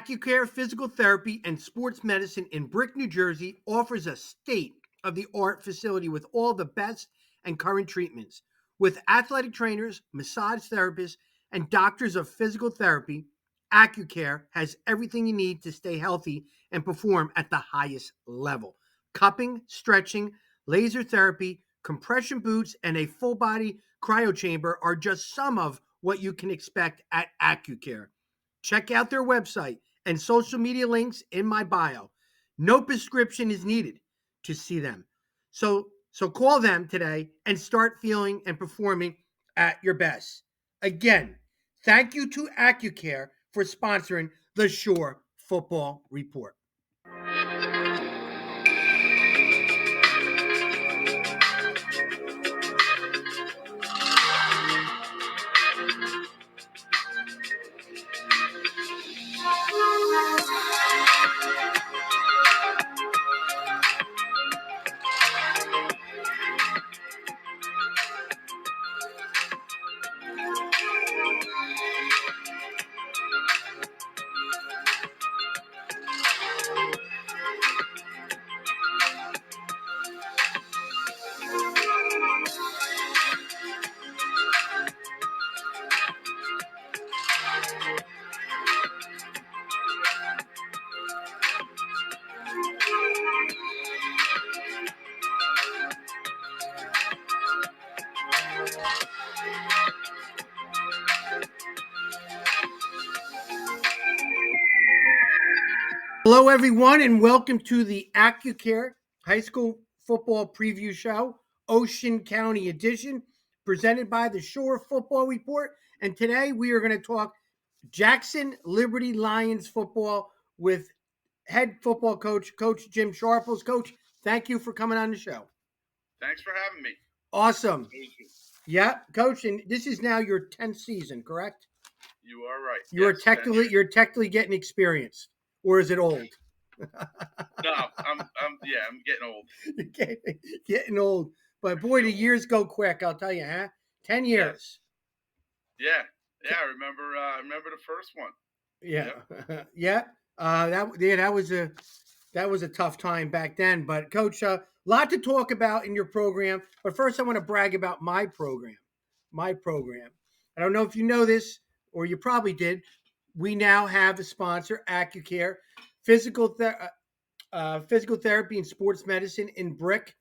Accucare Physical Therapy and Sports Medicine in Brick, New Jersey offers a state-of-the-art facility with all the best and current treatments. With athletic trainers, massage therapists, and doctors of physical therapy, Accucare has everything you need to stay healthy and perform at the highest level. Cupping, stretching, laser therapy, compression boots, and a full-body cryo chamber are just some of what you can expect at Accucare. Check out their website and social media links in my bio. No prescription is needed to see them. So call them today and start feeling and performing at your best. Again, thank you to Accucare for sponsoring the Shore Football Report. Hello, everyone, and welcome to the Accucare High School Football Preview Show, Ocean County Edition, presented by the Shore Football Report. And today we are going to talk Jackson Liberty Lions football with head football coach Jim Sharples. Coach, thank you for coming on the show. Thanks for having me. Awesome. Yeah, Coach, and this is now your 10th season, correct? You are right. You're technically getting experience. Or is it old? No, I'm getting old. Getting old. But boy, the years go quick, I'll tell you, huh? 10 years. Yeah. I remember the first one. Yeah. Yep. Yeah. That was a tough time back then. But Coach, a lot to talk about in your program. But first I want to brag about my program. I don't know if you know this, or you probably did. We now have a sponsor, Accucare, physical therapy and sports medicine in Brick.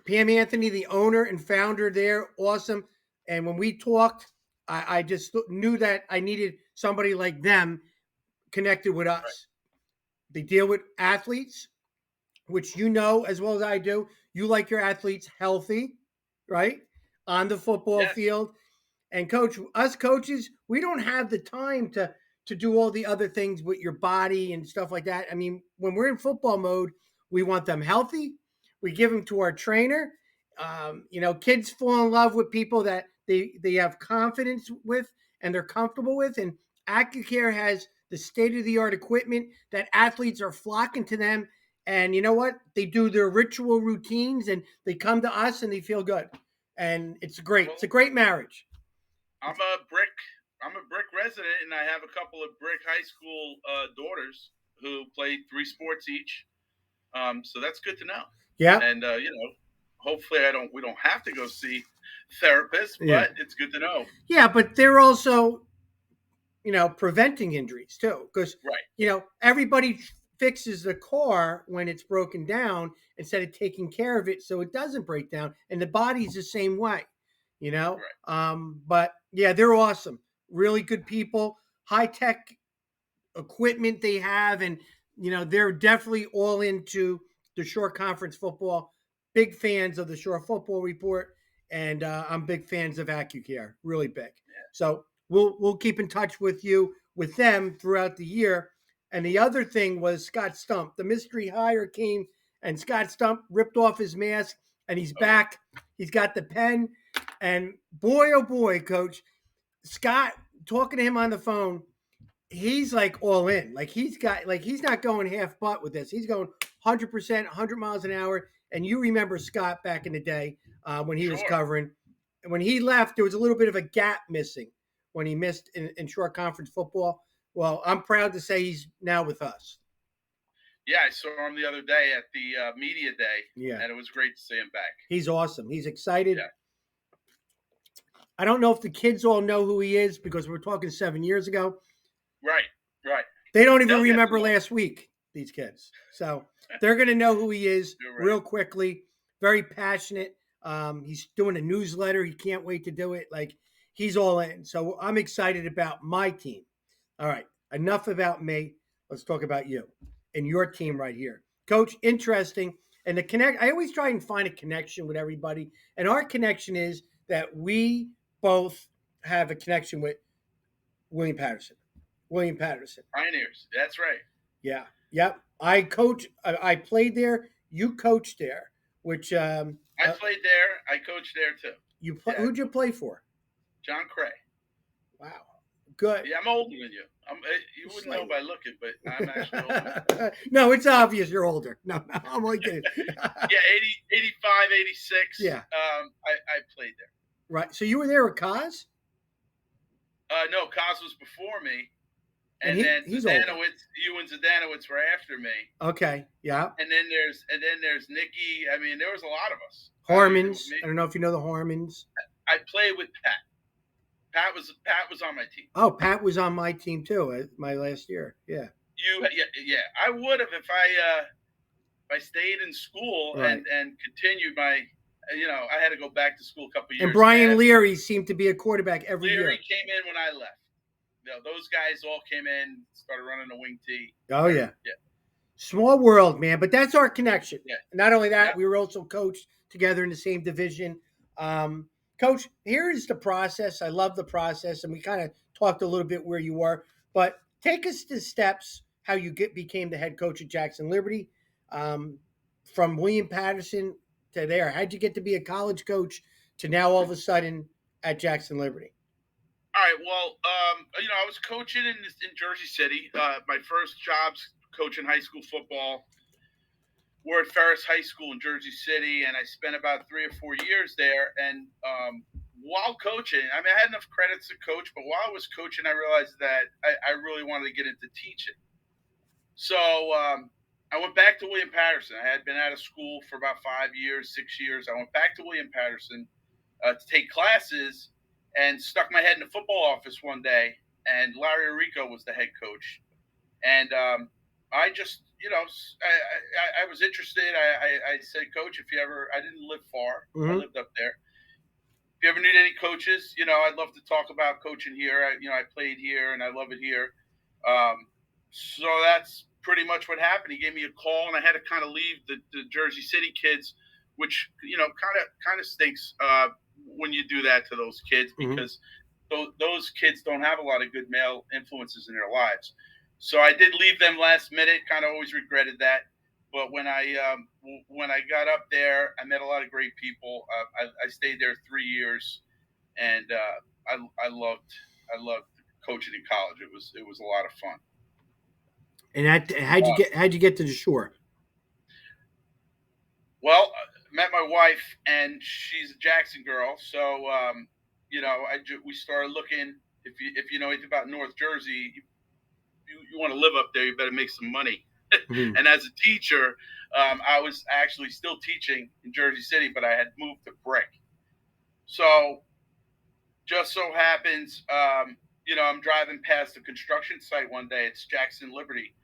Pam Anthony, the owner and founder there, awesome. And when we talked, I just knew that I needed somebody like them connected with us. Right. They deal with athletes, which you know as well as I do. You like your athletes healthy, right? On the football field. And Coach, us coaches, we don't have the time to do all the other things with your body and stuff like that. I mean, when we're in football mode, we want them healthy. We give them to our trainer. Kids fall in love with people that they have confidence with and they're comfortable with. And Accucare has the state-of-the-art equipment that athletes are flocking to them. And you know what? They do their ritual routines and they come to us and they feel good. And it's great. It's a great marriage. I'm a Brick resident, and I have a couple of Brick high school daughters who play 3 sports each. So that's good to know. Yeah. And hopefully we don't have to go see therapists, but it's good to know. Yeah, but they're also, preventing injuries too, because everybody fixes the car when it's broken down instead of taking care of it so it doesn't break down, and the body's the same way. Right. But yeah, they're awesome. Really good people, high tech equipment they have. And, they're definitely all into the Shore Conference football. Big fans of the Shore Football Report. And I'm big fans of Accucare, really big. Yeah. So we'll keep in touch with them throughout the year. And the other thing was Scott Stump. The mystery hire came and Scott Stump ripped off his mask and he's back. He's got the pen. And boy, oh boy, Coach, Scott, talking to him on the phone, he's like all in. He's not going half butt with this. He's going 100%, 100 miles an hour. And you remember Scott back in the day when he was covering. And when he left, there was a little bit of a gap missing when he missed in Shore Conference football. Well, I'm proud to say he's now with us. Yeah, I saw him the other day at the media day, Yeah. and it was great to see him back. He's awesome. He's excited. Yeah. I don't know if the kids all know who he is because we're talking 7 years ago. Right. Right. They don't even They'll get to remember know. last week, these kids. So they're going to know who he is You're right. real quickly. Very passionate. He's doing a newsletter. He can't wait to do it. Like, he's all in. So I'm excited about my team. All right. Enough about me. Let's talk about you and your team right here. Coach, interesting. And the connect, I always try and find a connection with everybody. And our connection is that we both have a connection with William Patterson. William Patterson. Pioneers. That's right. Yeah. Yep. I coach. I played there. You coached there. Which I played there. I coached there too. you play? Yeah. Who'd you play for? John Cray. Wow. Good. Yeah, I'm older than you. You wouldn't know by looking, but I'm actually older. No, it's obvious you're older. No, I'm only kidding. Yeah, 80, 85, 86. Yeah. I played there. Right. So you were there with Kaz? No, Kaz was before me, And and then he's older. you and Zdanowitz were after me. Okay. Yeah. And then there's Nikki. I mean, there was a lot of us. Harmons. I don't know if you know the Harmons. I played with Pat. Pat was on my team. Oh, Pat was on my team too. My last year. Yeah. Yeah. I would have if I stayed in school Right. and continued my. I had to go back to school a couple of years. And Brian Leary seemed to be a quarterback every year. Leary came in when I left. Those guys all came in, started running the wing tee. Oh yeah. Yeah. Small world, man. But that's our connection. Yeah. Not only that, Yeah. we were also coached together in the same division. Coach, here is the process. I love the process, and we kind of talked a little bit where you were, but take us to steps how you became the head coach at Jackson Liberty, from William Patterson to there. How'd you get to be a college coach to now all of a sudden at Jackson Liberty? All right. Well, I was coaching in Jersey City. My first jobs coaching high school football were at Ferris High School in Jersey City, and I spent about 3 or 4 years there. And while coaching, I mean, I had enough credits to coach, but while I was coaching, I realized that I really wanted to get into teaching. So I went back to William Patterson. I had been out of school for about 5 years, 6 years. I went back to William Patterson to take classes, and stuck my head in the football office one day, and Larry Arrico was the head coach. And I just, I was interested. I said, Coach, if you ever, I didn't live far. Mm-hmm. I lived up there. If you ever need any coaches, I'd love to talk about coaching here. I played here and I love it here. So that's pretty much what happened. He gave me a call, and I had to kind of leave the Jersey City kids, which, kind of stinks when you do that to those kids, because those kids don't have a lot of good male influences in their lives. So I did leave them last minute. Kind of always regretted that. But when I got up there, I met a lot of great people. I stayed there 3 years, and I loved coaching in college. It was a lot of fun. And how'd you get to the shore? Well, met my wife, and she's a Jackson girl. So we started looking. If you know anything about North Jersey, you want to live up there, you better make some money. Mm-hmm. And as a teacher, I was actually still teaching in Jersey City, but I had moved to Brick. So just so happens, I'm driving past a construction site one day. It's Jackson Liberty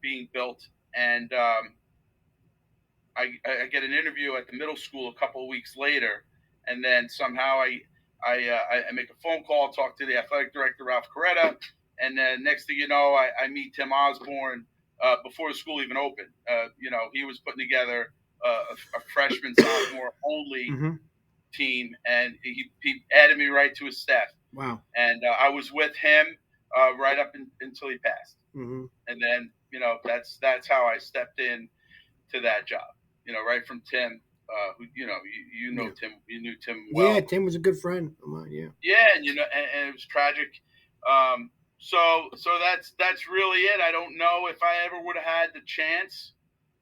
being built, and I get an interview at the middle school a couple of weeks later, and then somehow I make a phone call, talk to the athletic director, Ralph Coretta, and then next thing you know, I meet Tim Osborne before the school even opened. He was putting together a freshman, sophomore only team, and he added me right to his staff. Wow. And I was with him right up until he passed. Mm-hmm. And then, that's how I stepped in to that job, right from Tim. Who know Tim, you knew Tim well. Yeah, Tim was a good friend of mine. Yeah. Yeah, and and it was tragic. So that's really it. I don't know if I ever would have had the chance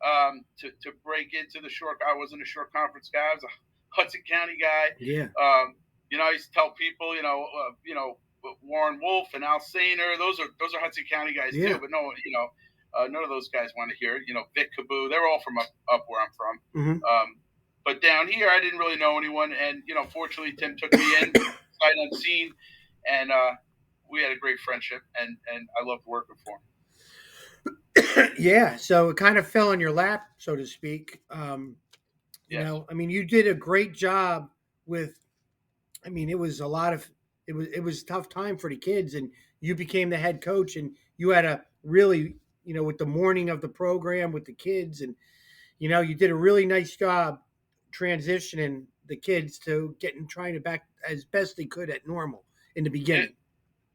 to break into the short. I wasn't a short conference guy. I was a Hudson County guy. Yeah. I used to tell people, Warren Wolf and Al Sainer. Those are Hudson County guys Yeah. too. But no, none of those guys want to hear it. Vic Caboo. They're all from up where I'm from. Mm-hmm. But down here, I didn't really know anyone, and fortunately, Tim took me in sight unseen, and we had a great friendship, and I loved working for him. Yeah, so it kind of fell in your lap, so to speak. Yes. I mean, you did a great job with. I mean, it was a lot of it was a tough time for the kids, and you became the head coach, and you had a really with the morning of the program with the kids, and you did a really nice job transitioning the kids to trying to back as best they could at normal in the It beginning.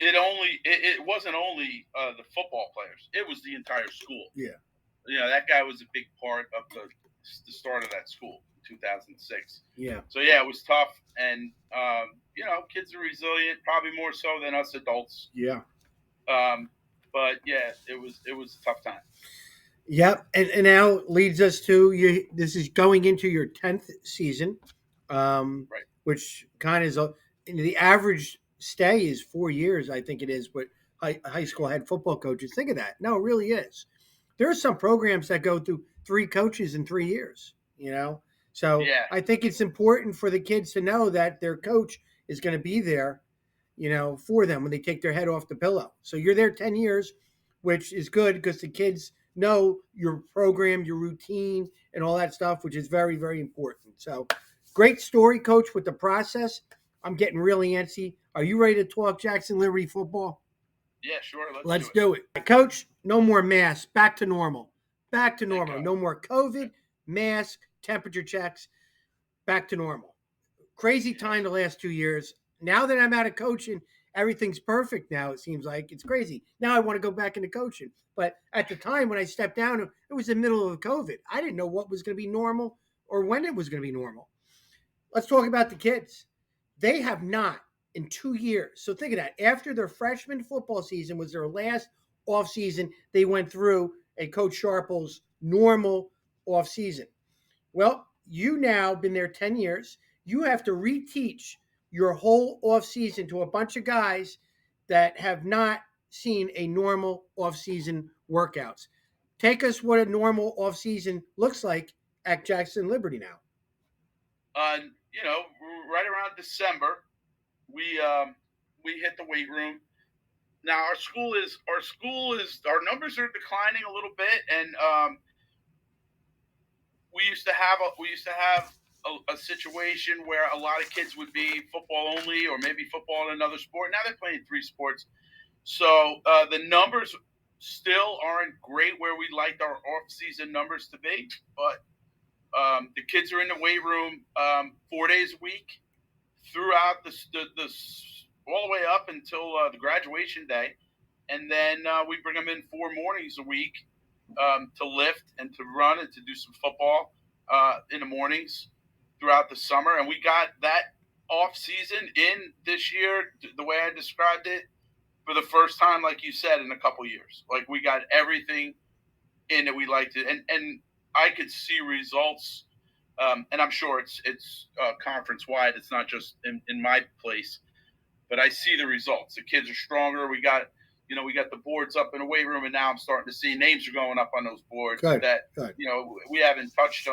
it wasn't only the football players; it was the entire school. Yeah. That guy was a big part of the start of that school in 2006. Yeah. So yeah, it was tough, and kids are resilient, probably more so than us adults. Yeah. But yeah, it was a tough time. Yep, and now leads us to you. This is going into your 10th season, Right. which kind of is the average stay is 4 years. I think it is, but high school head football coaches think of that. No, it really is. There are some programs that go through 3 coaches in 3 years. So Yeah. I think it's important for the kids to know that their coach is going to be there, for them when they take their head off the pillow. So you're there 10 years, which is good because the kids know your program, your routine, and all that stuff, which is very, very important. So great story, coach, with the process. I'm getting really antsy. Are you ready to talk Jackson Liberty football? Yeah, sure. Let's do do it. Coach, no more masks. Back to normal. Back to Thank normal. God. No more COVID, mask, temperature checks. Back to normal. Crazy time the last 2 years. Now that I'm out of coaching, everything's perfect now. It seems like it's crazy. Now I want to go back into coaching. But at the time when I stepped down, it was the middle of COVID. I didn't know what was going to be normal or when it was going to be normal. Let's talk about the kids. They have not in 2 years. So think of that. After their freshman football season was their last off season, they went through a Coach Sharples normal off season. Well, you now been there 10 years. You have to reteach your whole off season to a bunch of guys that have not seen a normal off season workouts. Take us what a normal off season looks like at Jackson Liberty now. Right around December, we hit the weight room. Now our numbers are declining a little bit, and we used to have a situation where a lot of kids would be football only or maybe football in another sport. Now they're playing 3 sports, so the numbers still aren't great where we'd like our off-season numbers to be, but the kids are in the weight room 4 days a week throughout the all the way up until the graduation day, and then we bring them in 4 mornings a week to lift and to run and to do some football in the mornings throughout the summer. And we got that off season in this year, the way I described it, for the first time, like you said, in a couple years. Like we got everything in that we liked it, and I could see results. And I'm sure it's conference wide. It's not just in my place, but I see the results. The kids are stronger. We got the boards up in the weight room, and now I'm starting to see names are going up on those boards Good. we haven't touched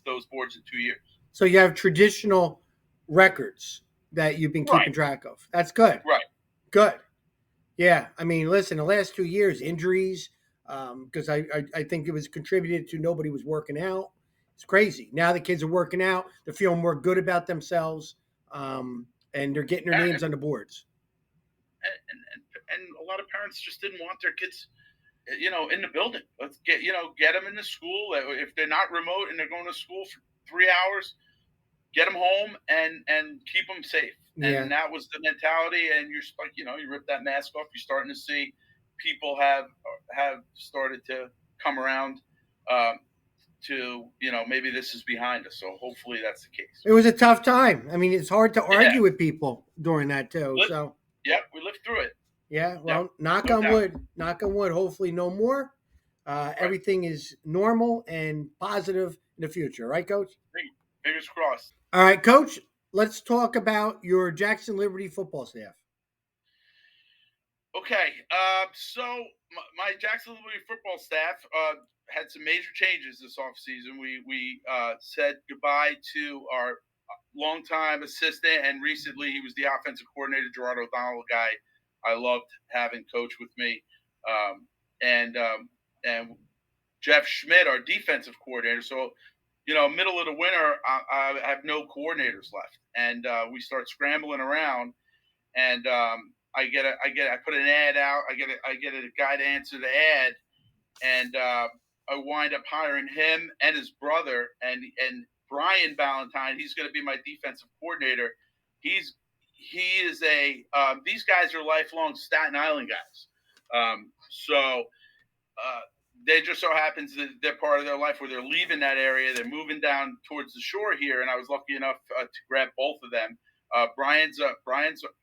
those boards in 2 years. So you have traditional records that you've been keeping track of. That's good. Right. Good. Yeah. I mean, listen, the last 2 years, injuries, because I think it was contributed to nobody was working out. It's crazy. Now the kids are working out. They're feeling more good about themselves, and they're getting their names on the boards. And a lot of parents just didn't want their kids, in the building. Let's get them in the school. If they're not remote and they're going to school for 3 hours, get them home and keep them safe. Yeah. And that was the mentality. And you're like, you rip that mask off. You're starting to see people have started to come around to, maybe this is behind us. So hopefully that's the case. It was a tough time. I mean, it's hard to argue with people during that too. Yeah, we lived through it. Yeah, well, knock on wood. Knock on wood. Hopefully, no more. Everything is normal and positive in the future, right, Coach? Fingers crossed. All right, Coach. Let's talk about your Jackson Liberty football staff. Okay. So my Jacksonville football staff had some major changes this offseason. We said goodbye to our longtime assistant, and recently he was the offensive coordinator, Gerard O'Donnell, a guy I loved having coach with me, and and Jeff Schmidt, our defensive coordinator. So, middle of the winter, I have no coordinators left, and we start scrambling around, and I put an ad out. I get a guy to answer the ad, and I wind up hiring him and his brother, and Brian Valentine. He's going to be my defensive coordinator. He is a these guys are lifelong Staten Island guys. So they just so happens that they're part of their life where they're leaving that area. They're moving down towards the shore here, and I was lucky enough to grab both of them. Brian's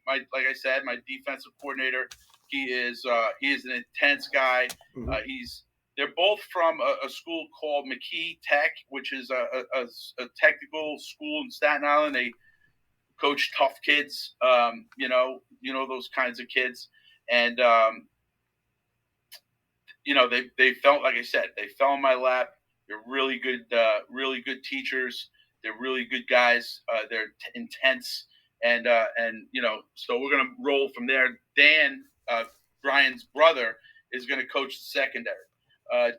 my like I said, my defensive coordinator. He is an intense guy. Mhm. He's They're both from a school called McKee Tech, which is a technical school in Staten Island. They coach tough kids, those kinds of kids, and they felt, like I said, they fell in my lap. They're really good teachers. They're really good guys. They're intense, and so we're gonna roll from there. Dan, Brian's brother, is gonna coach the secondary.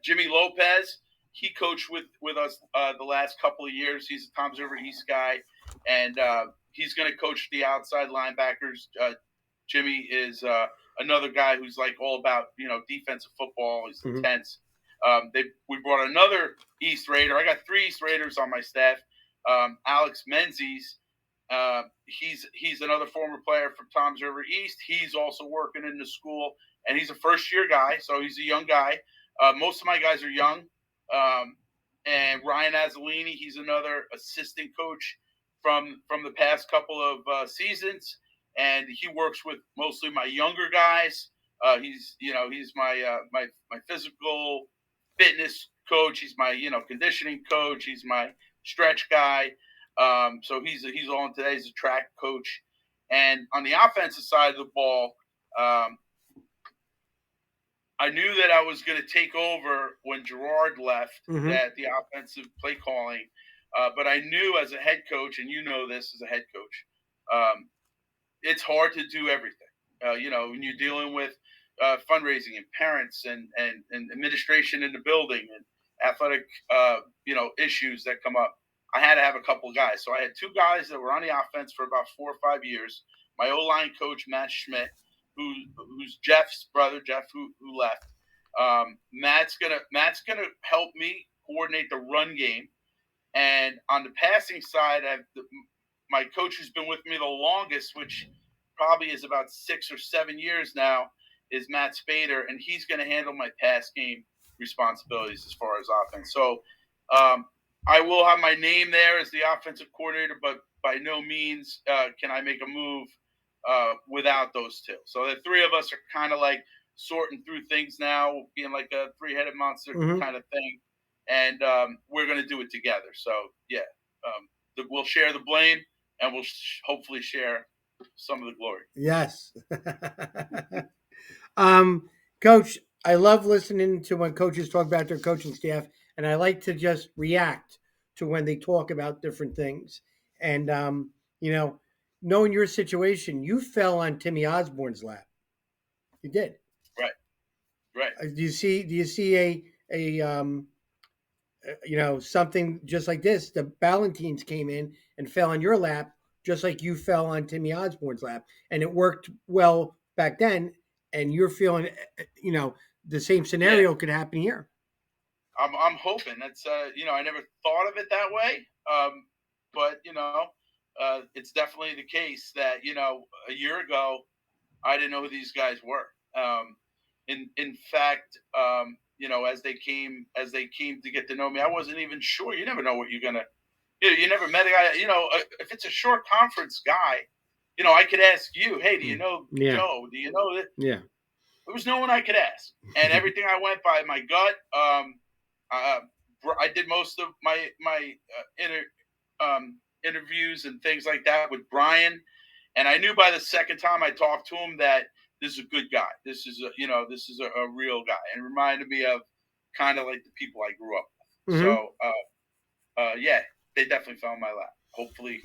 Jimmy Lopez, he coached with us the last couple of years. He's a Tom's River East guy, and he's gonna coach the outside linebackers. Jimmy is another guy who's like all about defensive football. He's Mhm. intense. We brought another East Raider. I got three East Raiders on my staff. Alex Menzies. He's another former player from Tom's River East. He's also working in the school, and he's a first year guy, so he's a young guy. Most of my guys are young. And Ryan Azzolini, he's another assistant coach from the past couple of seasons, and he works with mostly my younger guys. He's my physical fitness coach. He's my conditioning coach. He's my stretch guy. So he's on today. He's a track coach, and on the offensive side of the ball, I knew that I was going to take over when Gerard left, Mhm. that the offensive play calling. But I knew as a head coach, and you know this as a head coach, um, it's hard to do everything. When you're dealing with fundraising and parents and administration in the building and athletic, issues that come up. I had to have a couple of guys. So I had two guys that were on the offense for about 4 or 5 years. My O-line coach, Matt Schmidt, who's Jeff's brother, Jeff, who left. Matt's gonna help me coordinate the run game, and on the passing side, my coach who's been with me the longest, which probably is about 6 or 7 years now, is Matt Spader, and he's going to handle my pass game responsibilities as far as offense. So um, I will have my name there as the offensive coordinator, but by no means can I make a move without those two. So the three of us are kind of like sorting through things now, being like a three-headed monster Mhm. kind of thing, and we're going to do it together. So yeah, we'll share the blame, and we'll hopefully share some of the glory. Yes. um, Coach, I love listening to when coaches talk about their coaching staff, and I like to just react to when they talk about different things. And you know, knowing your situation, you fell on Timmy Osborne's lap. You did. Right, right. Do you see something just like this? The Ballantines came in and fell on your lap, just like you fell on Timmy Osborne's lap, and it worked well back then. And you're feeling, the same Yeah, scenario could happen here. I'm hoping that's I never thought of it that way, but it's definitely the case that a year ago I didn't know who these guys were. In fact, as they came to get to know me, I wasn't even sure. You never know what you're gonna. You never met a guy. If it's a short conference guy, I could ask you, hey, do you Mm. know Yeah, Joe? Do you know that? yeah. There was no one I could ask, and everything I went by my gut. Uh, I did most of my interviews and things like that with Brian, and I knew by the second time I talked to him that this is a good guy. This is a real guy, and it reminded me of kind of like the people I grew up with. Hmm. So yeah, they definitely found my lap. Hopefully,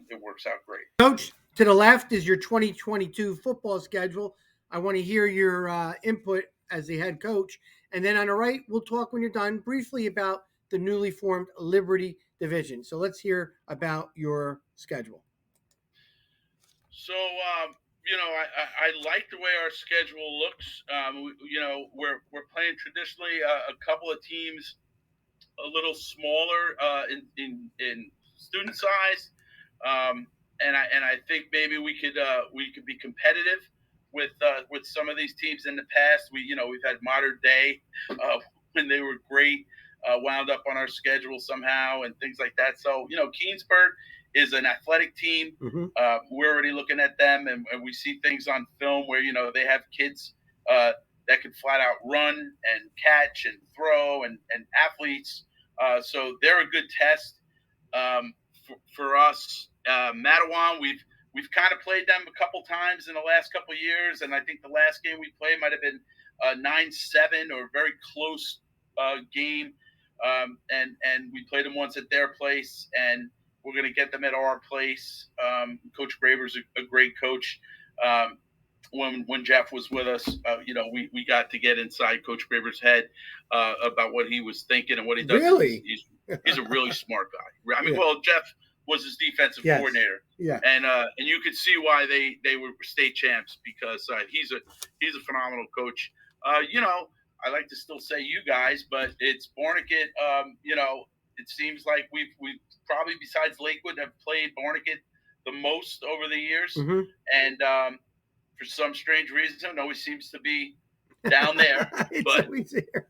it works out great. Coach, to the left is your 2022 football schedule. I want to hear your input as the head coach. And then on the right, we'll talk when you're done briefly about the newly formed Liberty Division. So let's hear about your schedule. So I like the way our schedule looks. We're playing traditionally a couple of teams a little smaller in student size, and I think maybe we could be competitive with some of these teams in the past. We've had modern day when they were great, wound up on our schedule somehow and things like that. So Keensburg is an athletic team. Mm-hmm. We're already looking at them, and we see things on film where they have kids. That can flat out run and catch and throw and athletes, so they're a good test for us. Matawan, we've kind of played them a couple times in the last couple of years, and I think the last game we played might have been 9-7 or very close game. And we played them once at their place, and we're going to get them at our place. Coach Graber's a great coach. When Jeff was with us, we got to get inside Coach Graber's head about what he was thinking and what he does. Really? He's a really smart guy. I mean, Yeah. well, Jeff was his defensive Yes. coordinator, Yeah. and you could see why they were state champs because he's a phenomenal coach. I like to still say you guys, but it's Barnegat. It seems like we've probably besides Lakewood have played Barnegat the most over the years, Mm-hmm. and for some strange reason, it always seems to be down there. It's But always there.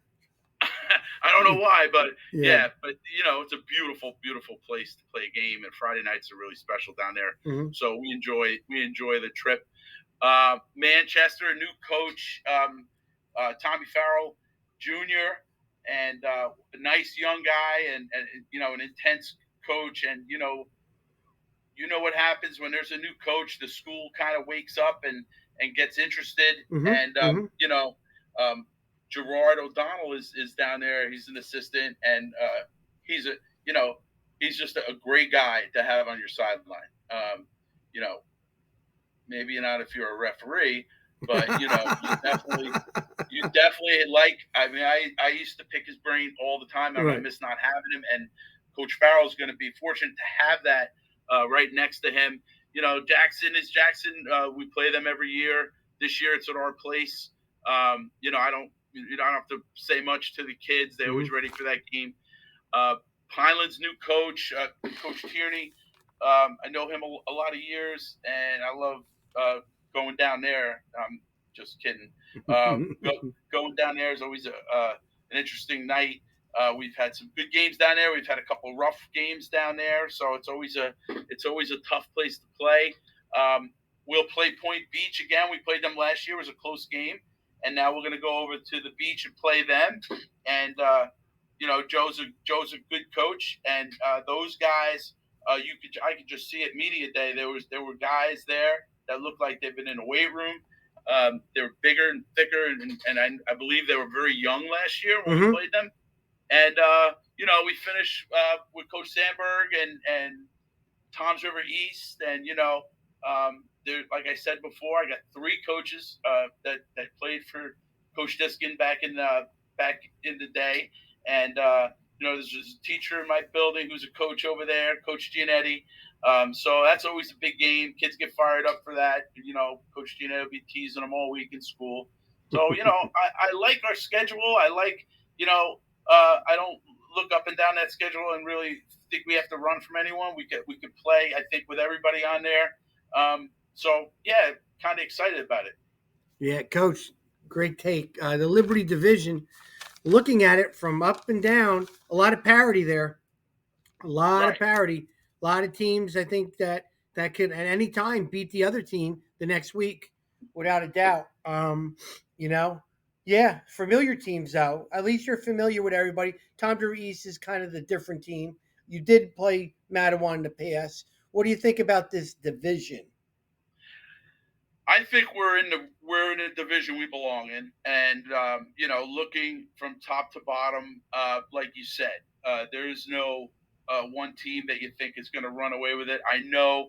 I don't know why, but Yeah. but it's a beautiful, beautiful place to play a game, and Friday nights are really special down there. Mm-hmm. So we enjoy the trip. Manchester, a new coach, Tommy Farrell Jr., and a nice young guy, and an intense coach, and what happens when there's a new coach. The school kind of wakes up and gets interested. Mm-hmm. And Mm-hmm. Gerard O'Donnell is down there. He's an assistant, and he's a he's just a great guy to have on your sideline. You know, Maybe not if you're a referee, but you definitely like. I mean, I used to pick his brain all the time. I'm gonna Right. miss not having him, and Coach Farrell's going to be fortunate to have that right next to him. Jackson is Jackson. We play them every year. This year it's at our place. I don't have to say much to the kids. They're always Mm-hmm. ready for that game. Pineland's new coach, Coach Tierney. I know him a lot of years, and I love going down there. I'm just kidding. Going down there is always an interesting night. We've had some good games down there. We've had a couple rough games down there, so it's always a tough place to play. We'll play Point Beach again. We played them last year. It was a close game, and now we're going to go over to the beach and play them. And Joe's a good coach, and those guys, I could just see at media day there were guys there that looked like they've been in a weight room. They were bigger and thicker, and I believe they were very young last year when we Mm-hmm. played them. And we finished with Coach Sandberg and Tom's River East, and there, like I said before, I got three coaches that played for Coach Diskin back in the day, and there's a teacher in my building who's a coach over there, Coach Gianetti. So that's always a big game. Kids get fired up for that. Coach Gianetti will be teasing them all week in school. So I like our schedule. I like I don't look up and down that schedule and really think we have to run from anyone. We could play, I think, with everybody on there. So yeah, kind of excited about it. Yeah, Coach, great take. The Liberty Division, looking at it from up and down, a lot of parity there. A lot of Right. parity. A lot of teams, I think, that could at any time beat the other team the next week, without a doubt. You know, yeah, familiar teams though. At least you're familiar with everybody. Tom East is kind of the different team. You did play Matawan in the past. What do you think about this division? I think we're in a division we belong in, and looking from top to bottom, like you said, there is no one team that you think is going to run away with it. I know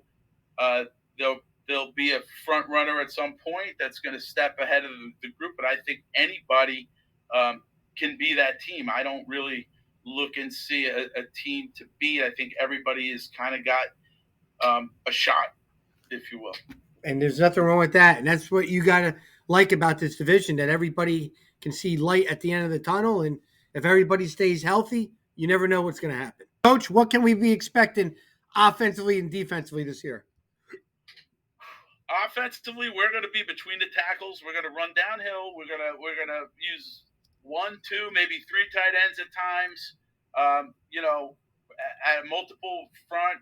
uh, there'll there'll be a front runner at some point that's going to step ahead of the group, but I think anybody um, can be that team. I don't really look and see a team to beat. I think everybody has kind of got a shot, if you will. And there's nothing wrong with that. And that's what you got to like about this division, that everybody can see light at the end of the tunnel. And if everybody stays healthy, you never know what's going to happen. Coach, what can we be expecting offensively and defensively this year? Offensively, we're going to be between the tackles. We're going to run downhill. We're gonna use one, two, maybe three tight ends at times. At multiple front,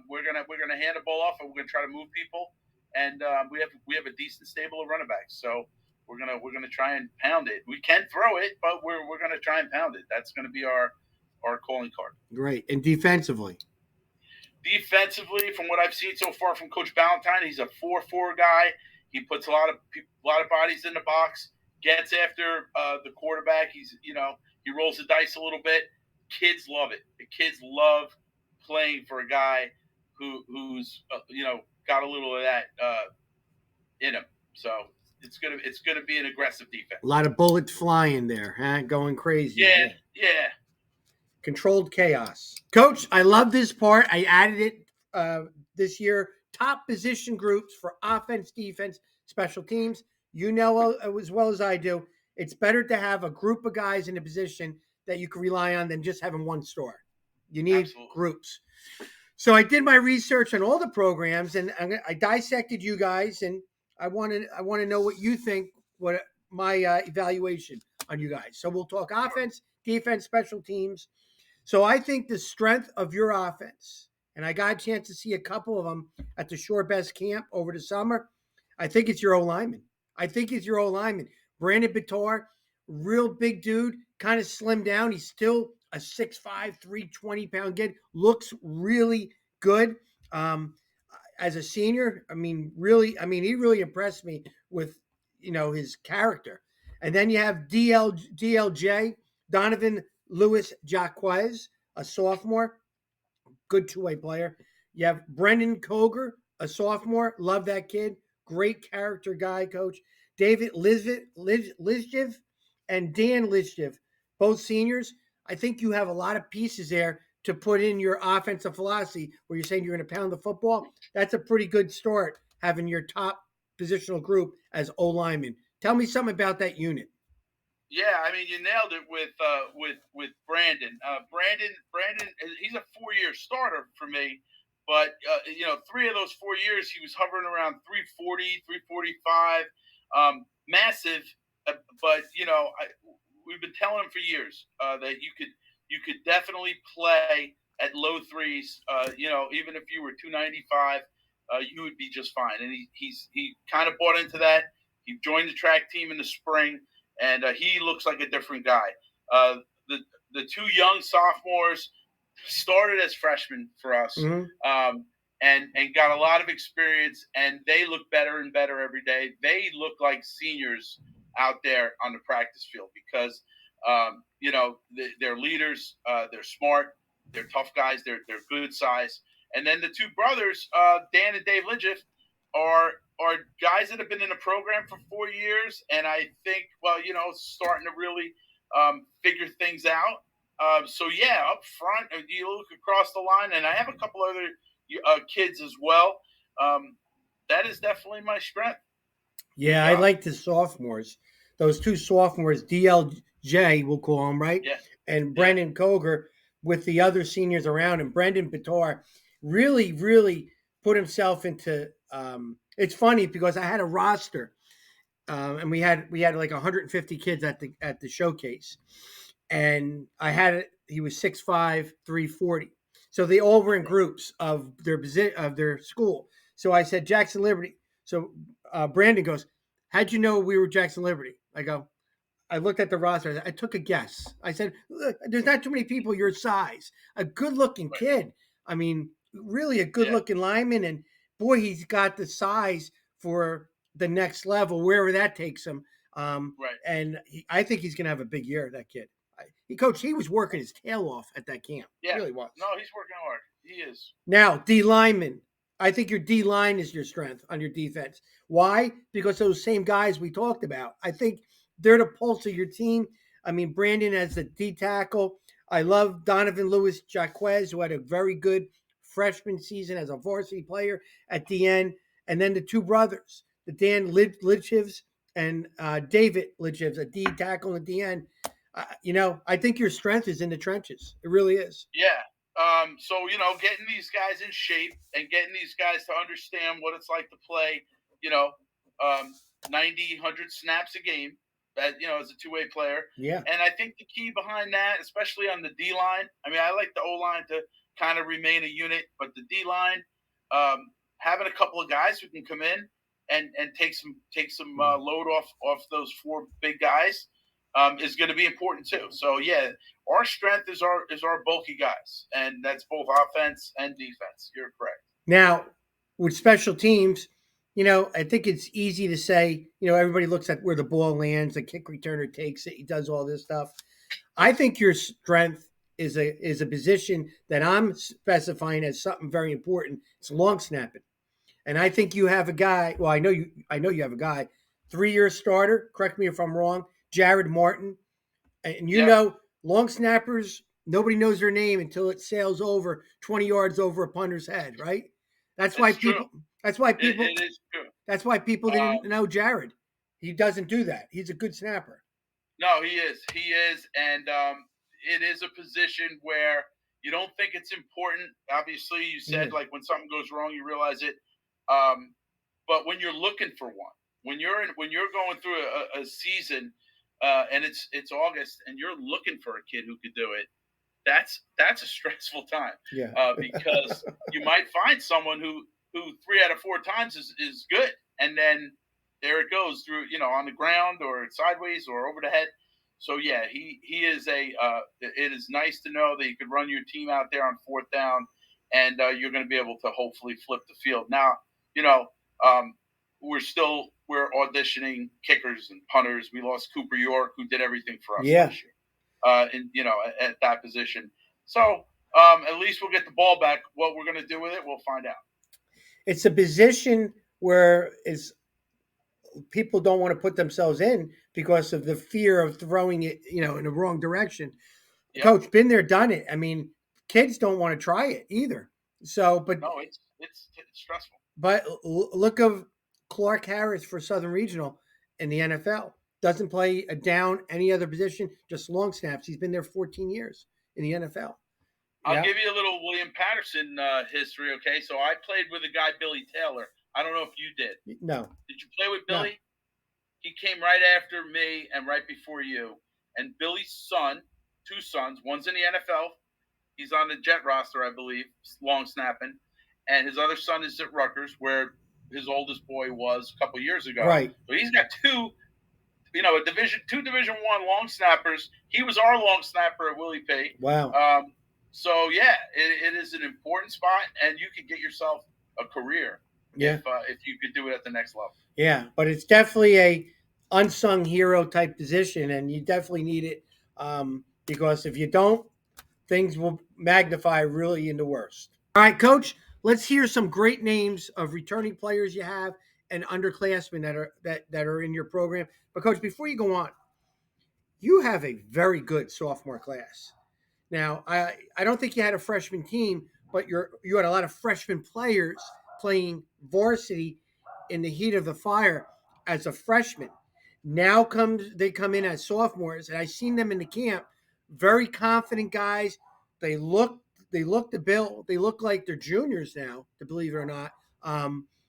we're gonna hand the ball off, and we're gonna try to move people. And we have a decent stable of running backs. So we're gonna try and pound it. We can throw it, but we're gonna try and pound it. That's gonna be our calling card. Great. And defensively? Defensively, from what I've seen so far from Coach Ballantyne, he's a 4-4 guy. He puts a lot of bodies in the box, gets after the quarterback. He rolls the dice a little bit. Kids love it. The kids love playing for a guy who's got a little of that in him. So it's gonna be an aggressive defense. A lot of bullets flying there, huh? Going crazy. Yeah. Controlled chaos. Coach, I love this part. I added it this year. Top position groups for offense, defense, special teams. You know as well as I do, it's better to have a group of guys in a position that you can rely on than just having one star. You need Absolutely. groups. So I did my research on all the programs, and I dissected you guys, and I want to know what you think. What my evaluation on you guys. So we'll talk offense, defense, special teams. So I think the strength of your offense, and I got a chance to see a couple of them at the Shore Best camp over the summer. I think it's your O lineman. I think it's your O lineman. Brandon Bitar, real big dude, kind of slimmed down. He's still a 6'5", 320-pound kid. Looks really good. As a senior, he really impressed me with, his character. And then you have DLJ, Donovan Lewis Jaquez, a sophomore, good two-way player. You have Brendan Koger, a sophomore. Love that kid. Great character guy, coach. David Lizjev and Dan Lizjev, both seniors. I think you have a lot of pieces there to put in your offensive philosophy where you're saying you're going to pound the football. That's a pretty good start, having your top positional group as O lineman. Tell me something about that unit. Yeah, I mean, you nailed it with Brandon. Brandon, he's a 4-year starter for me, but 3 of those 4 years he was hovering around 340, 345, massive. But we've been telling him for years that you could definitely play at low threes. Even if you were 295, you would be just fine. And he kind of bought into that. He joined the track team in the spring, and he looks like a different guy. Uh, the the two young sophomores started as freshmen for us, Mm-hmm. and got a lot of experience, and they look better and better every day. They look like seniors out there on the practice field because they're leaders, they're smart, they're tough guys, they're good size. And then the two brothers, Dan and Dave Lidgeff, are guys that have been in the program for 4 years, and I think, starting to really figure things out. So yeah, up front, you look across the line, and I have a couple other kids as well. That is definitely my strength. Good Yeah, I job. like the sophomores. Those two sophomores, DLJ, we'll call him, right? Yeah, And yeah, Brendan Koger with the other seniors around him. Brendan Bitar really, really put himself into. It's funny because I had a roster, and we had like 150 kids at the showcase, and I had it. He was 6'5", 340. So they all were in groups of their school. So I said Jackson Liberty. So Brandon goes, "How'd you know we were Jackson Liberty?" I looked at the roster. I took a guess. I said, "Look, there's not too many people your size. A good-looking right, kid. Really a yeah, good-looking lineman, and boy, he's got the size for the next level, wherever that takes him. Right. And I think he's going to have a big year. That kid, coach, he was working his tail off at that camp. Yeah. Really was. No, he's working hard. He is. Now, D lineman. I think your D line is your strength on your defense. Why? Because those same guys we talked about. I think they're the pulse of your team. I mean, Brandon as the D tackle. I love Donovan Lewis Jaquez, who had a very good freshman season as a varsity player at the end. And then the two brothers, the Dan Lichivs and David Lichivs, a D tackle at the end. I think your strength is in the trenches. It really is. Yeah. So getting these guys in shape and getting these guys to understand what it's like to play, you know, 90, 100 snaps a game. That as a two-way player. Yeah. And I think the key behind that, especially on the D line, I mean, I like the O line to kind of remain a unit, but the D line, having a couple of guys who can come in and take some load off those four big guys is going to be important too. So yeah, our strength is our bulky guys, and that's both offense and defense. You're correct. Now, with special teams, I think it's easy to say, everybody looks at where the ball lands, the kick returner takes it, he does all this stuff. I think your strength is a position that I'm specifying as something very important. It's long snapping. And I think you have a guy, well, I know you have a guy, 3-year starter, correct me if I'm wrong, Jared Martin. And Yeah, long snappers, nobody knows their name until it sails over 20 yards over a punter's head, right? That's why it's true. people. That's why It, people. it is true. That's why people didn't Um, know Jared. He doesn't do that. He's a good snapper. No, he is. He is, and it is a position where you don't think it's important. Obviously, you said Yeah. like when something goes wrong, you realize it. Um, but when you're looking for one, when you're going through a season, and it's August, and you're looking for a kid who could do it, that's a stressful time Yeah. because you might find someone who 3 out of 4 times is good, and then there it goes through on the ground or sideways or over the head. So yeah, he is a. It is nice to know that you could run your team out there on fourth down, and you're going to be able to hopefully flip the field. Now you know um, we're auditioning kickers and punters. We lost Cooper York, who did everything for us Yeah. last year at that position. So at least we'll get the ball back. What we're going to do with it, we'll find out. It's a position where is people don't want to put themselves in because of the fear of throwing it, in the wrong direction. Yep. Coach, been there, done it. I mean, kids don't want to try it either. So, No, it's stressful. but look of Clark Harris for Southern Regional in the NFL. Doesn't play a down any other position, just long snaps. He's been there 14 years in the NFL. I'll Yeah. give you a little William Patterson history. Okay, so I played with a guy, Billy Taylor. I don't know if you did. No. Did you play with No. Billy? He came right after me and right before you. And Billy's son, 2 sons, one's in the NFL. He's on the Jet roster, I believe, long snapping. And his other son is at Rutgers, where his oldest boy was a couple years ago. Right. So he's got a Division 1 long snappers. He was our long snapper at Willie P. Wow. So yeah, it is an important spot, and you could get yourself a career Yeah. if you could do it at the next level. Yeah. But it's definitely a unsung hero type position, and you definitely need it because if you don't, things will magnify really into worse. All right, Coach. Let's hear some great names of returning players you have and underclassmen that are in your program. But Coach, before you go on, you have a very good sophomore class. Now, I don't think you had a freshman team, but you had a lot of freshman players playing varsity in the heat of the fire as a freshman. Now they come in as sophomores, and I seen them in the camp. Very confident guys. They look the bill. They look like they're juniors now, to believe it or not.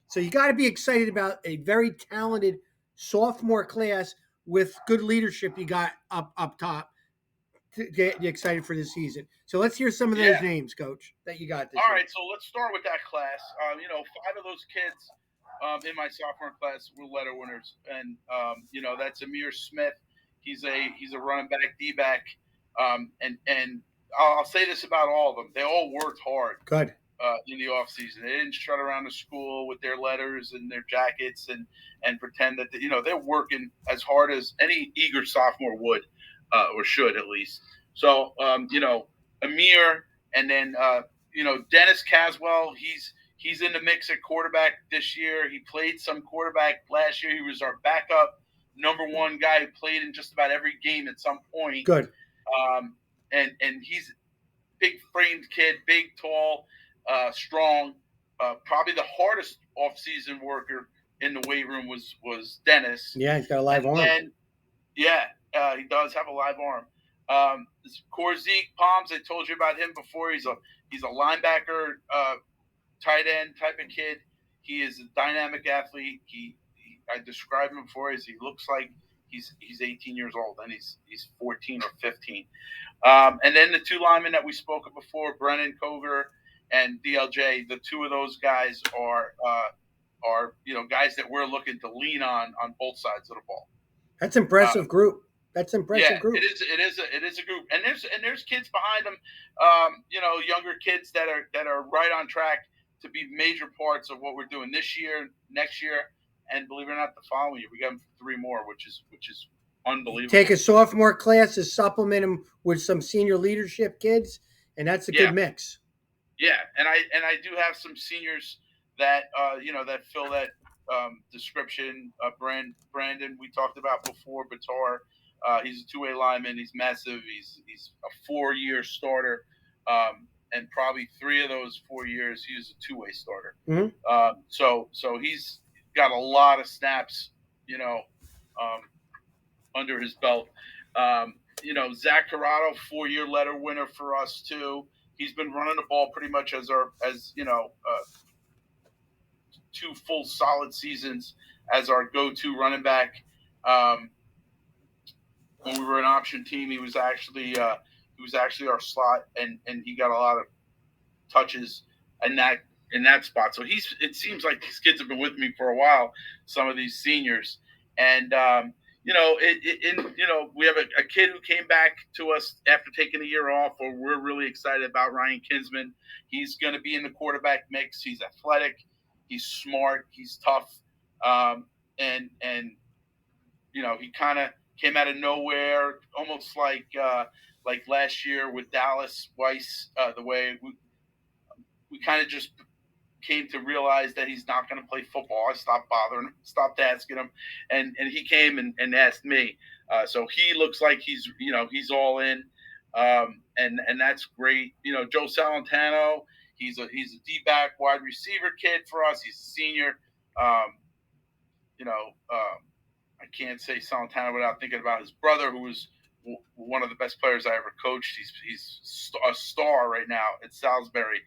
So you got to be excited about a very talented sophomore class with good leadership you got up top to get you excited for this season. So let's hear some of those Yeah. names, Coach, that you got this All year. right, so let's start with that class. 5 of those kids in my sophomore class were letter winners, and that's Amir Smith. He's a running back, D back, and I'll say this about all of them: they all worked hard. Good. in the off season. They didn't strut around the school with their letters and their jackets and pretend that they're working as hard as any eager sophomore would or should at least. So Amir, and then Dennis Caswell. He's in the mix at quarterback this year. He played some quarterback last year. He was our backup number one guy who played in just about every game at some point. Good. And he's big framed kid, big, tall, strong. Probably the hardest off-season worker in the weight room was Dennis. Yeah, he's got a live And arm. then, yeah, he does have a live arm. Corzique Palms, I told you about him before. He's a linebacker, tight end type of kid. He is a dynamic athlete. I described him before as he looks like he's 18 years old, and he's 14 or 15. And then the two linemen that we spoke of before, Brennan Coger and DLJ, the two of those guys are guys that we're looking to lean on both sides of the ball. That's impressive group. That's impressive group. It is a group, and there's kids behind them, younger kids that are right on track to be major parts of what we're doing this year, next year, and believe it or not, the following year we got them for 3 more, which is unbelievable. Take a sophomore class to supplement them with some senior leadership kids, and that's a good mix. Yeah, and I do have some seniors that that fill that description. Brandon, we talked about before. Batar, he's a 2-way lineman. He's massive. He's a 4-year starter, and probably 3 of those 4 years he was a 2-way starter. Mm-hmm. So he's got a lot of snaps, under his belt. Zach Corrado, 4-year letter winner for us too. He's been running the ball pretty much as 2 full solid seasons as our go-to running back. When we were an option team, he was actually our slot, and he got a lot of touches in that spot. So it seems like these kids have been with me for a while. Some of these seniors, and we have a kid who came back to us after taking a year off, or we're really excited about, Ryan Kinsman. He's going to be in the quarterback mix. He's athletic, he's smart, he's tough, and he kind of came out of nowhere, almost like last year with Dallas Weiss. The way we kind of just came to realize that he's not going to play football. I stopped bothering him, stopped asking him, and he came and asked me. So he looks like he's all in, and that's great. Joe Salentano, he's a D-back wide receiver kid for us. He's a senior. I can't say Salentano without thinking about his brother, who was one of the best players I ever coached. He's a star right now at Salisbury,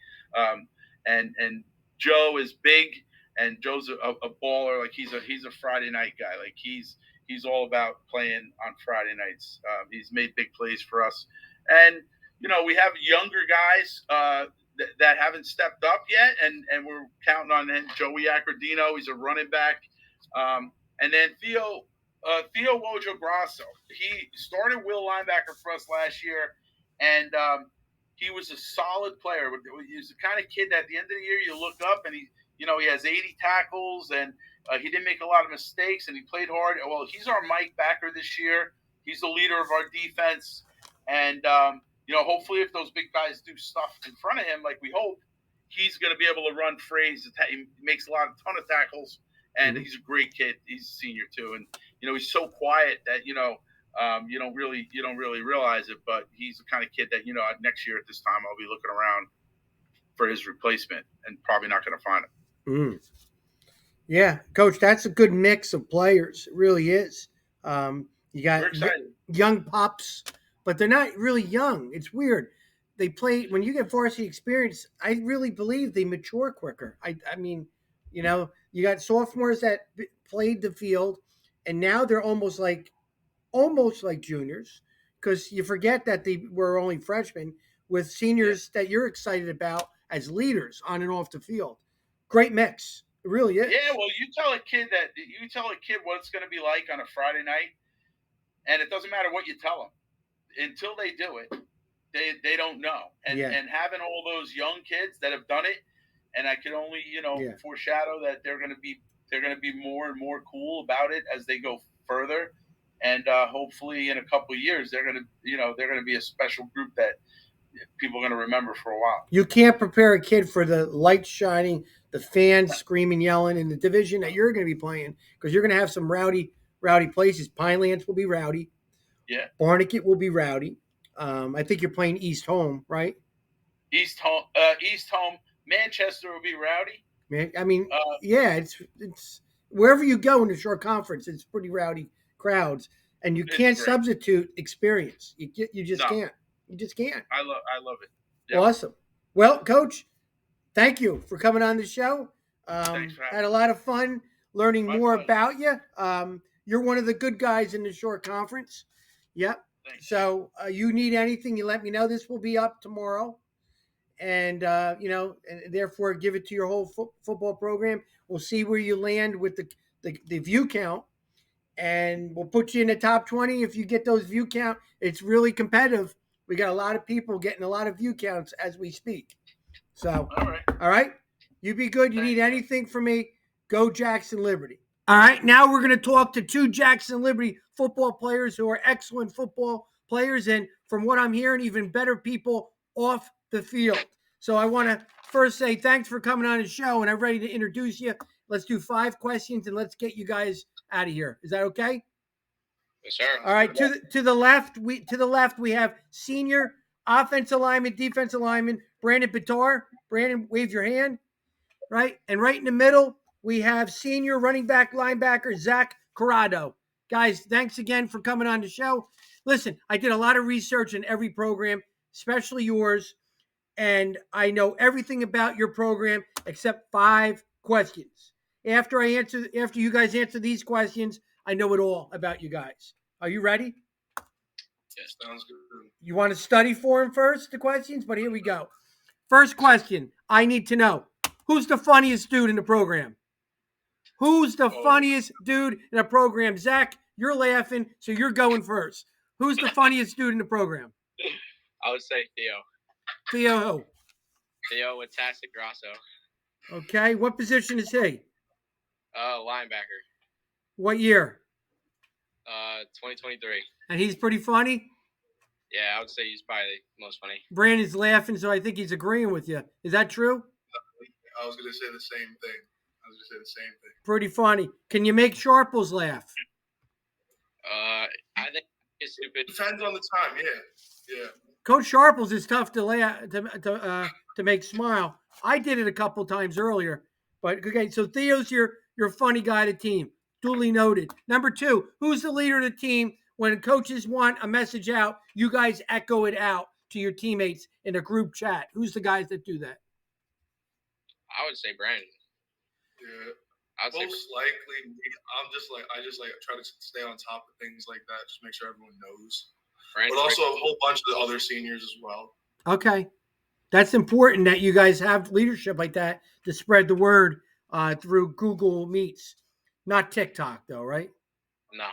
and Joe is big, and Joe's a baller. Like he's a Friday night guy. Like he's all about playing on Friday nights. He's made big plays for us, and we have younger guys that haven't stepped up yet, and we're counting on him. Joey Accordino, he's a running back, and then Theo Wojo-Grasso. He started will linebacker for us last year, and he was a solid player. He was the kind of kid that at the end of the year you look up and he has 80 tackles, and he didn't make a lot of mistakes, and he played hard. Well, he's our Mike backer this year. He's the leader of our defense, and hopefully if those big guys do stuff in front of him like we hope, he's going to be able to run frays. He makes a ton of tackles, and he's a great kid. He's a senior too, and he's so quiet that you don't really realize it, but he's the kind of kid that next year at this time I'll be looking around for his replacement and probably not going to find him. Yeah, Coach, that's a good mix of players. It really is. You got young pups, but they're not really young. It's weird. They play when you get varsity experience. I really believe they mature quicker. I mean, you got sophomores that played the field, and now they're almost like juniors, because you forget that they were only freshmen, with seniors that you're excited about as leaders on and off the field. Great mix. It really is. Yeah, well, you tell a kid what it's going to be like on a Friday night, and it doesn't matter what you tell them until they do it. they don't know. And Yeah. having all those young kids that have done it, and I can only Yeah. foreshadow that they're going to be more and more cool about it as they go further. And hopefully in a couple of years they're going to they're going to be a special group that people are going to remember for a while. You can't prepare a kid for the lights shining, the fans No, screaming, yelling in the division that you're going to be playing, because you're going to have some rowdy places. Pinelands will be rowdy. yeah, Barnegat will be rowdy. I think you're playing East Home, right? East Home, Manchester will be rowdy. Man, I mean, Uh, yeah, it's wherever you go in the short conference, it's pretty rowdy crowds, and you it's can't great. substitute experience. You just No, can't. You just can't. I love it. Yep. Awesome. Well, Coach, thank you for coming on the show. Thanks for having Had a me. lot of fun learning My more pleasure. about you. You're one of the good guys in the short conference. Yep. Thank you. So you need anything, you let me know. This will be up tomorrow, and and therefore give it to your whole football program. We'll see where you land with the view count, and we'll put you in the top 20 if you get those view count. It's really competitive. We got a lot of people getting a lot of view counts as we speak. So, All right. all right, you be good. You need Thanks, man. anything from me? Go Jackson Liberty. All right, now we're going to talk to two Jackson Liberty football players who are excellent football players, and from what I'm hearing, even better people off the field. So I want to first say thanks for coming on the show, and I'm ready to introduce you. Let's do 5 questions, and let's get you guys out of here. Is that okay? Yes, sir. All right. To the left we have senior offensive lineman, defensive lineman Brandon Bitar. Brandon, wave your hand. Right, and right in the middle we have senior running back linebacker Zach Corrado. Guys, thanks again for coming on the show. Listen, I did a lot of research in every program, especially yours, and I know everything about your program except 5 questions. After you guys answer these questions, I know it all about you guys. Are you ready? Yes, sounds good. You want to study for them first, the questions? But here we go. First question I need to know: who's the funniest dude in the program? Who's the funniest dude in the program? Zach, you're laughing, so you're going first. Who's the funniest dude in the program? I would say Theo. Theo who? Theo with Tastic Grasso. Okay, what position is he? Linebacker. What year? 2023. And he's pretty funny? Yeah, I would say he's probably the most funny. Brandon's laughing, so I think he's agreeing with you. Is that true? I was going to say the same thing. Pretty funny. Can you make Sharples laugh? I think it's stupid. Depends on the time, yeah. Coach Sharples is tough to make smile. I did it a couple times earlier, but okay. So Theo's your funny guy to team. Duly noted. Number 2, who's the leader of the team? When coaches want a message out, you guys echo it out to your teammates in a group chat. Who's the guys that do that? I would say Brandon. Yeah. I would say Most likely, I just try to stay on top of things like that, just make sure everyone knows. Brandon. But also a whole bunch of the other seniors as well. Okay. That's important that you guys have leadership like that to spread the word through Google Meets. Not TikTok, though, right? No.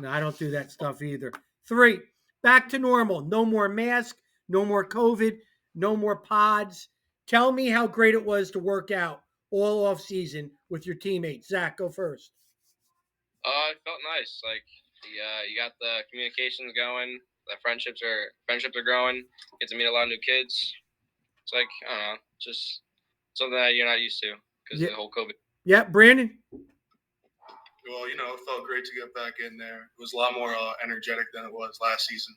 No, I don't do that stuff either. 3, back to normal. No more mask, no more COVID, no more pods. Tell me how great it was to work out all off season with your teammates. Zach, go first. It felt nice. Like you got the communications going. The friendships are growing. Get to meet a lot of new kids. It's like, I don't know, just something that you're not used to because of the whole COVID. Yeah, Brandon. Well, it felt great to get back in there. It was a lot more energetic than it was last season.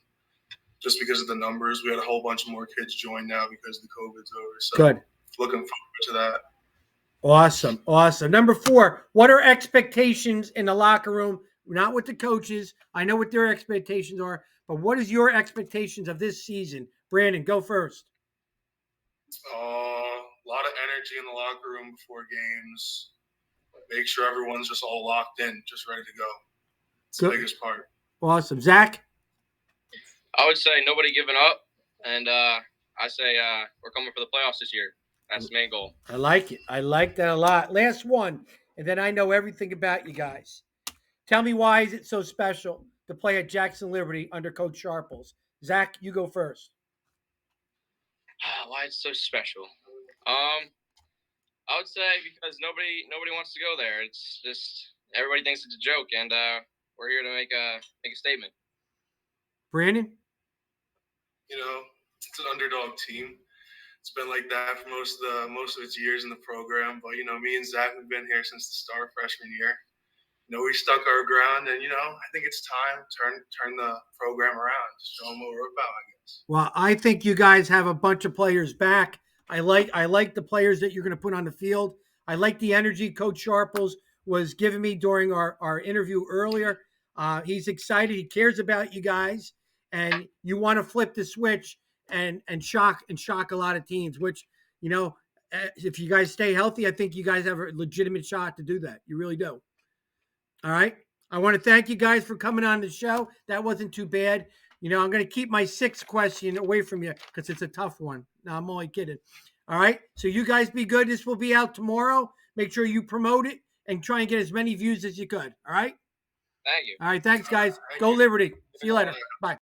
Just because of the numbers, we had a whole bunch more kids join now because the COVID's over. So Good. Looking forward to that. Awesome. Number 4, what are expectations in the locker room? Not with the coaches. I know what their expectations are, but what is your expectations of this season? Brandon, go first. A lot of energy in the locker room before games. Make sure everyone's just all locked in, just ready to go. It's the biggest part. Awesome. Zach? I would say nobody giving up, and I say we're coming for the playoffs this year. That's the main goal. I like it. I like that a lot. Last one, and then I know everything about you guys. Tell me, why is it so special to play at Jackson Liberty under Coach Sharples? Zach, you go first. Why it's so special? I would say because nobody wants to go there. It's just everybody thinks it's a joke, and we're here to make a statement. Brandon? It's an underdog team. It's been like that for most of its years in the program. But me and Zach, we've been here since the start of freshman year. We stuck our ground, and I think it's time turn the program around, show them what we're about, I guess. Well, I think you guys have a bunch of players back. I like the players that you're going to put on the field. I like the energy Coach Sharples was giving me during our interview earlier. He's excited. He cares about you guys, and you want to flip the switch and shock a lot of teams. Which if you guys stay healthy, I think you guys have a legitimate shot to do that. You really do. All right. I want to thank you guys for coming on the show. That wasn't too bad. I'm going to keep my sixth question away from you because it's a tough one. No, I'm only kidding. All right. So you guys be good. This will be out tomorrow. Make sure you promote it and try and get as many views as you could. All right. Thank you. All right. Thanks, guys. Go Liberty. See you later. Bye.